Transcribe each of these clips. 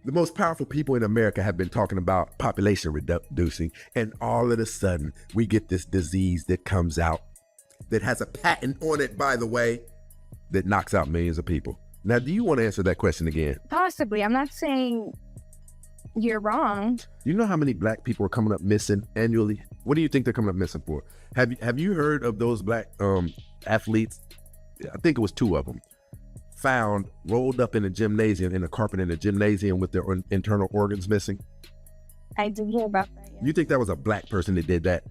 The most powerful people in America have been talking about population reducing, and all of a sudden we get this disease that comes out that has a patent on it, by the way, that knocks out millions of people. Now, do you want to answer that question again? Possibly. I'm not saying you're wrong. You know how many black people are coming up missing annually? What do you think they're coming up missing for? Have you heard of those black athletes? I think it was 2 of them found rolled up in a gymnasium, in a carpet in a gymnasium with their internal organs missing. I did hear about that. Yeah. You think that was a black person that did that?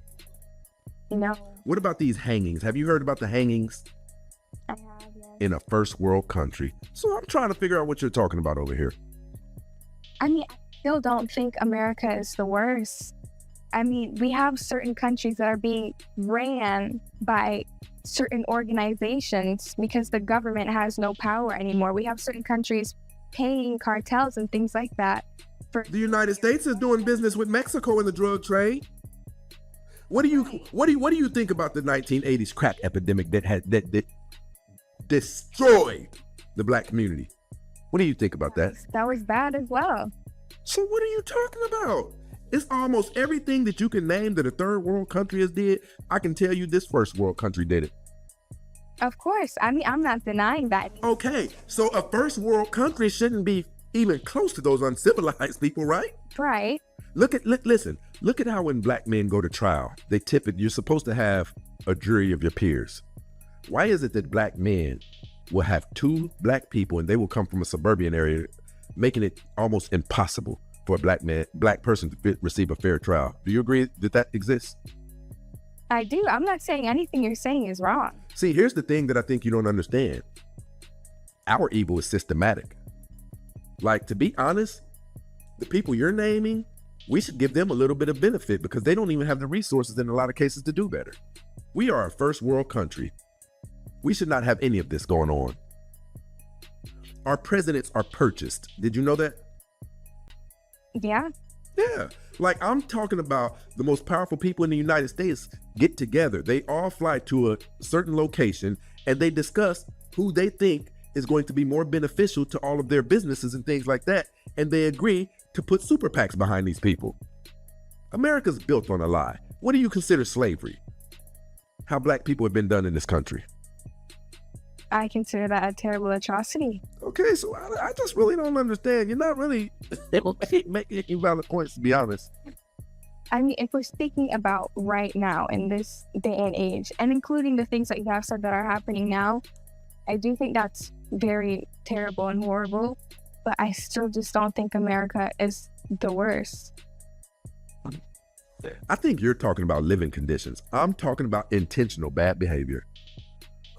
No. What about these hangings? Have you heard about the hangings? I have, yes. In a first world country. So I'm trying to figure out what you're talking about over here. I mean, I still don't think America is the worst. I mean, we have certain countries that are being ran by certain organizations because the government has no power anymore. We have certain countries paying cartels and things like that. The United States is doing business with Mexico in the drug trade. What do you think about the 1980s crack epidemic that destroyed the black community? What do you think about that? That was bad as well. So what are you talking about? It's almost everything that you can name that a third world country has did. I can tell you this first world country did it. Of course. I mean, I'm not denying that. Okay, so a first world country shouldn't be even close to those uncivilized people, right? Right. Listen, look at how when black men go to trial, they you're supposed to have a jury of your peers. Why is it that black men will have 2 black people and they will come from a suburban area, making it almost impossible for a black person to receive a fair trial? Do you agree that that exists? I do. I'm not saying anything you're saying is wrong. See, here's the thing that I think you don't understand. Our evil is systematic. Like, to be honest, the people you're naming, we should give them a little bit of benefit because they don't even have the resources in a lot of cases to do better. We are a first world country. We should not have any of this going on. Our presidents are purchased. Did you know that? Yeah. Yeah. Like, I'm talking about the most powerful people in the United States get together. They all fly to a certain location and they discuss who they think is going to be more beneficial to all of their businesses and things like that. And they agree to put super PACs behind these people. America's built on a lie. What do you consider slavery? How black people have been done in this country? I consider that a terrible atrocity. Okay, so I just really don't understand. You're not really making any valid points, to be honest. I mean, if we're speaking about right now in this day and age, and including the things that you have said that are happening now, I do think that's very terrible and horrible, but I still just don't think America is the worst. I think you're talking about living conditions. I'm talking about intentional bad behavior.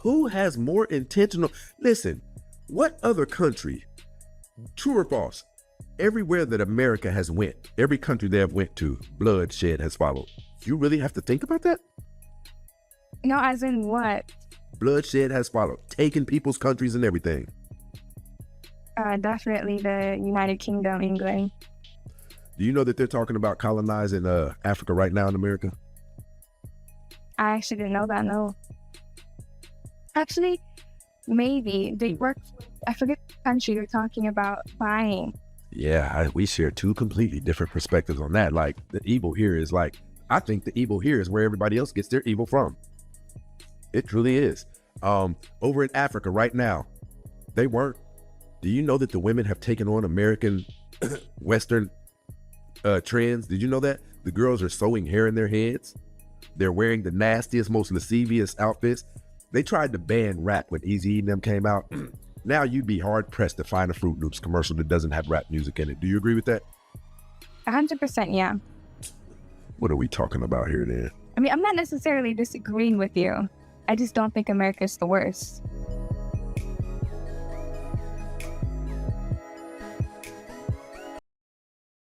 Who has more intentional? Listen, what other country, true or false, everywhere that America has went, every country they have went to, bloodshed has followed. You really have to think about that? No, as in what? Bloodshed has followed, taking people's countries and everything. Definitely the United Kingdom, England. Do you know that they're talking about colonizing Africa right now in America? I actually didn't know that, no. Actually, maybe they work. I forget the country they're talking about buying. Yeah, we share 2 completely different perspectives on that. Like, the evil here is I think the evil here is where everybody else gets their evil from. It truly is. Over in Africa right now, they weren't. Do you know that the women have taken on American Western trends? Did you know that? The girls are sewing hair in their heads. They're wearing the nastiest, most lascivious outfits. They tried to ban rap when Eazy-E and them came out. Now you'd be hard pressed to find a Fruit Loops commercial that doesn't have rap music in it. Do you agree with that? 100%, yeah. What are we talking about here then? I mean, I'm not necessarily disagreeing with you. I just don't think America's the worst.